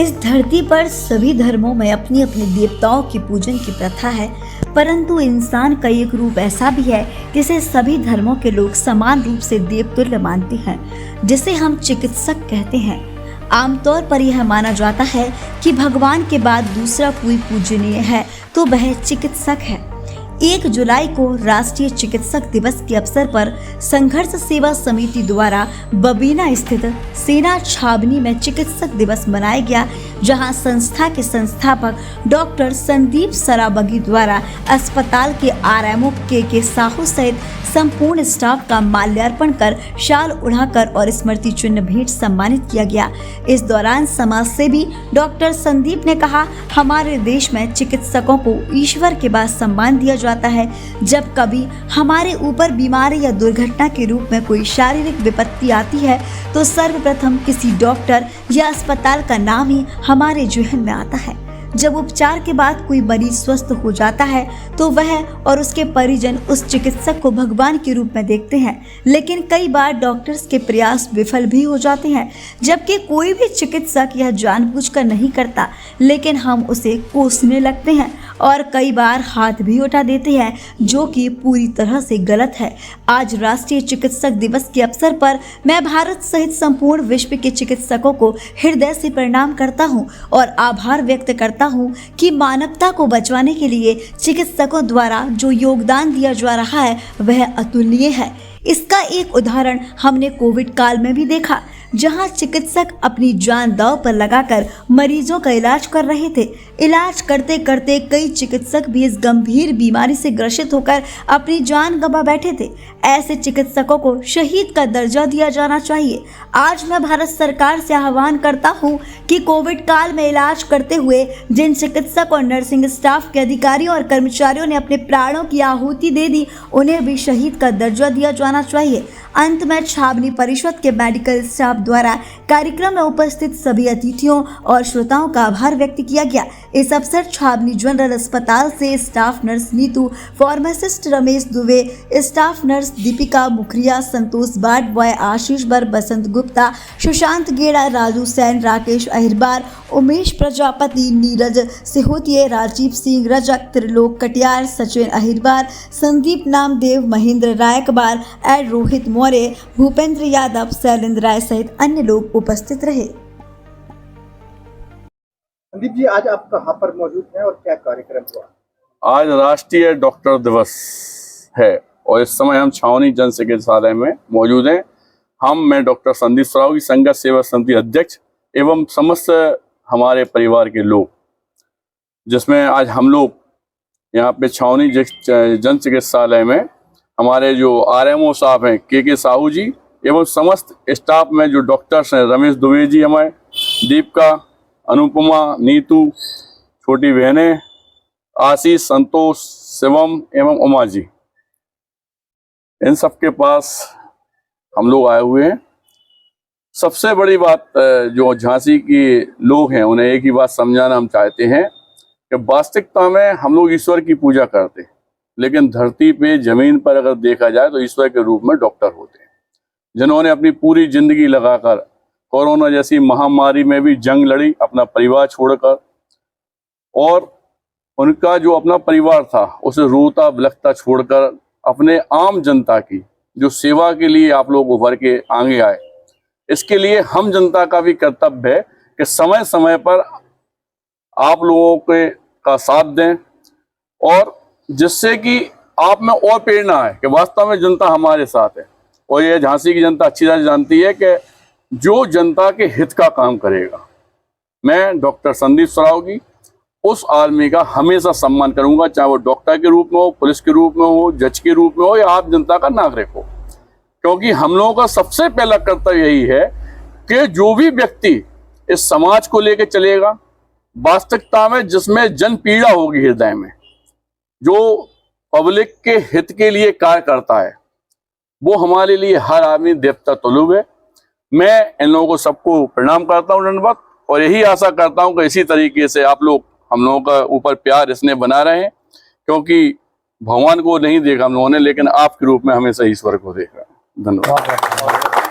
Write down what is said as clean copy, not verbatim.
इस धरती पर सभी धर्मों में अपनी अपनी देवताओं की पूजन की प्रथा है, परंतु इंसान का एक रूप ऐसा भी है जिसे सभी धर्मों के लोग समान रूप से देवतुल्य मानते हैं, जिसे हम चिकित्सक कहते हैं। आमतौर पर यह माना जाता है कि भगवान के बाद दूसरा कोई पूजनीय है तो वह चिकित्सक है। 1 जुलाई को राष्ट्रीय चिकित्सक दिवस के अवसर पर संघर्ष सेवा समिति द्वारा बबीना स्थित सेना छावनी में चिकित्सक दिवस मनाया गया, जहां संस्था के संस्थापक डॉक्टर संदीप सराबगी द्वारा अस्पताल के आरएमओ के साहू सहित संपूर्ण स्टाफ का माल्यार्पण कर शाल उड़ाकर और स्मृति चिन्ह भेंट सम्मानित किया गया। इस दौरान समाज सेवी डॉक्टर संदीप ने कहा, हमारे देश में चिकित्सकों को ईश्वर के बाद सम्मान दिया जाता है। जब कभी हमारे ऊपर बीमारी या दुर्घटना के रूप में कोई शारीरिक विपत्ति आती है तो सर्वप्रथम किसी डॉक्टर या अस्पताल का नाम ही हमारे जहन में आता है। जब उपचार के बाद कोई मरीज स्वस्थ हो जाता है तो वह और उसके परिजन उस चिकित्सक को भगवान के रूप में देखते हैं, लेकिन कई बार डॉक्टर्स के प्रयास विफल भी हो जाते हैं। जबकि कोई भी चिकित्सक यह जानबूझकर नहीं करता, लेकिन हम उसे कोसने लगते हैं और कई बार हाथ भी उठा देते हैं, जो कि पूरी तरह से गलत है। आज राष्ट्रीय चिकित्सक दिवस के अवसर पर मैं भारत सहित संपूर्ण विश्व के चिकित्सकों को हृदय से प्रणाम करता हूं और आभार व्यक्त करता हूं कि मानवता को बचाने के लिए चिकित्सकों द्वारा जो योगदान दिया जा रहा है वह अतुलनीय है। इसका एक उदाहरण हमने कोविड काल में भी देखा, जहां चिकित्सक अपनी जान दांव पर लगाकर मरीजों का इलाज कर रहे थे। इलाज करते करते कई चिकित्सक भी इस गंभीर बीमारी से ग्रसित होकर अपनी जान गंवा बैठे थे। ऐसे चिकित्सकों को शहीद का दर्जा दिया जाना चाहिए। आज मैं भारत सरकार से आह्वान करता हूं कि कोविड काल में इलाज करते हुए जिन चिकित्सक और नर्सिंग स्टाफ के अधिकारियों और कर्मचारियों ने अपने प्राणों की आहुति दे दी, उन्हें भी शहीद का दर्जा दिया जाना चाहिए। अंत में छावनी परिषद के मेडिकल स्टाफ द्वारा कार्यक्रम में उपस्थित सभी अतिथियों और श्रोताओं का आभार व्यक्त किया गया। इस अवसर छावनी जनरल अस्पताल से staff nurse Neetu, pharmacist Ramesh Dubey, staff nurse Deepika मुखरिया, संतोष बाटबॉय, आशीष बर, बसंत गुप्ता, सुशांत गेड़ा, राजू सैन, राकेश अहिरबार, उमेश प्रजापति, नीरज सिहोतिये, राजीव सिंह रजक, त्रिलोक कटियार, सचिन अहिरबार, संदीप नामदेव, महेंद्र रायकबार, एड रोहित मौर्य, भूपेंद्र यादव, शैलेंद्र राय सहित अन्य लोग उपस्थित रहे। संदीप जी, आज आप कहाँ पर मौजूद हैं और क्या कार्यक्रम हुआ? आज राष्ट्रीय डॉक्टर दिवस है और इस समय हम छावनी जन चिकित्सालय में मौजूद हैं। मैं डॉक्टर संदीप सरावगी, संघर्ष सेवा समिति अध्यक्ष एवं समस्त हमारे परिवार के लोग, जिसमें आज हम लोग यहाँ पे छावनी जन चिकित्सालय में हमारे जो आरएमओ साहब हैं के साहू जी एवं समस्त स्टाफ में जो डॉक्टर्स हैं, रमेश दुबे जी, हमारे दीपिका, अनुपमा, नीतू, छोटी बहनें, आशीष, संतोष, शिवम एवं उमा जी, इन सब के पास हम लोग आए हुए हैं। सबसे बड़ी बात जो झांसी के लोग हैं उन्हें एक ही बात समझाना हम चाहते हैं कि वास्तविकता में हम लोग ईश्वर की पूजा करते हैं, लेकिन धरती पे जमीन पर अगर देखा जाए तो ईश्वर के रूप में डॉक्टर होते हैं, जिन्होंने अपनी पूरी जिंदगी लगाकर कोरोना जैसी महामारी में भी जंग लड़ी, अपना परिवार छोड़कर, और उनका जो अपना परिवार था उसे रोता बिलखता छोड़कर अपने आम जनता की जो सेवा के लिए आप लोग उभर के आगे आए। इसके लिए हम जनता का भी कर्तव्य है कि समय समय पर आप लोगों के का साथ दें, और जिससे कि आप में और प्रेरणा है कि वास्तव में जनता हमारे साथ है। और ये झांसी की जनता अच्छी तरह जानती है कि जो जनता के हित का काम करेगा, मैं डॉक्टर संदीप सरावगी उस आदमी का हमेशा सम्मान करूंगा, चाहे वो डॉक्टर के रूप में हो, पुलिस के रूप में हो, जज के रूप में हो या आप जनता का नागरिक हो। क्योंकि हम लोगों का सबसे पहला कर्तव्य यही है कि जो भी व्यक्ति इस समाज को लेकर चलेगा, वास्तविकता में जिसमें जन पीड़ा होगी हृदय में, जो पब्लिक के हित के लिए कार्य करता है, वो हमारे लिए हर आदमी देवता तुल्य है। मैं इन लोगों को सबको प्रणाम करता हूँ, दंडवत, और यही आशा करता हूँ कि इसी तरीके से आप लोग हम लोगों का ऊपर प्यार इसने बना रहे हैं, क्योंकि भगवान को नहीं देखा हम लोगों ने, लेकिन आपके रूप में हमेशा ईश्वर को देखा। धन्यवाद।